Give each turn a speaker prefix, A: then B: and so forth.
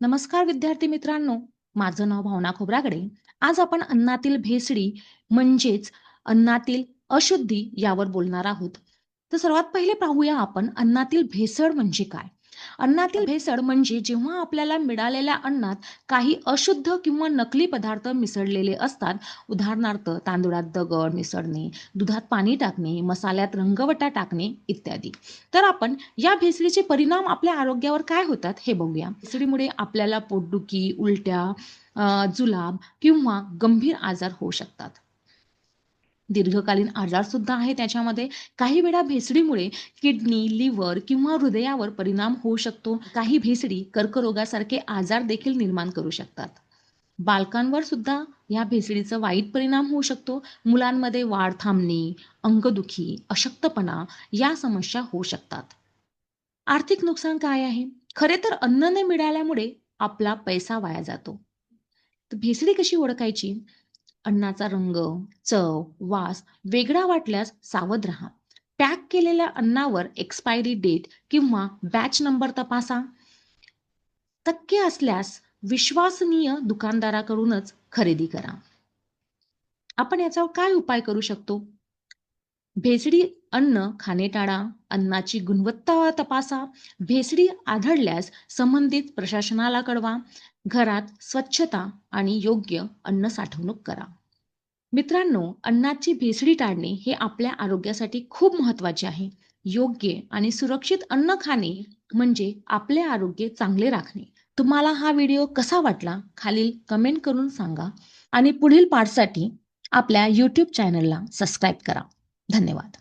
A: नमस्कार विद्यार्थी मित्रांनो, माझं नाव भावना खोब्रागडे. आज आपण अन्नातील भेसळी म्हणजेच अन्नातील अशुद्धी यावर बोलणार आहोत. तर सर्वात पहिले पाहूया आपण अन्नातील भेसळ म्हणजे काय? अन्नातील भेसळ म्हणजे जेव्हा आपल्याला मिळालेल्या अन्नात काही अशुद्ध किंवा नकली पदार्थ मिसळलेले असतात. उदाहरणार्थ तांदूळात दगड मिसळणे, दुधात पाणी टाकणे, मसाल्यात रंगवटा टाकणे इत्यादी. तर आपण या भेसळीचे परिणाम आपल्या आरोग्यावर काय होतात हे बघूया. भेसळीमुळे आपल्याला पोटदुखी, उलट्या, जुलाब किंवा गंभीर आजार होऊ शकतात. दीर्घकालीन आजार सुद्धा आहे त्याच्यामध्ये. काही वेळा भेसळीमुळे किडनी, लिव्हर किंवा हृदयावर परिणाम होऊ शकतो. काही भेसळी कर्करोगासारखे आजार देखील निर्माण करू शकतात. बालकांवर सुद्धा या भेसळीचा वाईट परिणाम होऊ शकतो. मुलांमध्ये वाढ थांबणे, अंगदुखी, अशक्तपणा या समस्या होऊ शकतात. आर्थिक नुकसान काय आहे? खरे तर अन्न न मिळाल्यामुळे आपला पैसा वाया जातो. तर भेसळी कशी ओळखायची? अन्नाचा रंग, चव, वास वेगळा वाटल्यास सावध राहा. पॅक केलेल्या अन्नावर एक्सपायरी डेट किंवा बॅच नंबर तपासा. शक्य असल्यास विश्वसनीय दुकानदाराकडूनच खरेदी करा. आपण याच्यावर काय उपाय करू शकतो? भेसळी अन्न खाणे टाळा, अन्नाची गुणवत्ता तपासा, भेसळी आढळल्यास संबंधित प्रशासनाला कळवा, घरात स्वच्छता आणि योग्य अन्न साठवणूक करा. मित्रांनो, अन्नाची भेसळी टाळणे हे आपल्या आरोग्यासाठी खूप महत्त्वाचे आहे. योग्य आणि सुरक्षित अन्न खाणे म्हणजे आपले आरोग्य चांगले राखणे. तुम्हाला हा व्हिडिओ कसा वाटला? खालील कमेंट करून सांगा आणि पुढील पार्टसाठी आपल्या YouTube चॅनलला सबस्क्राईब करा. धन्यवाद.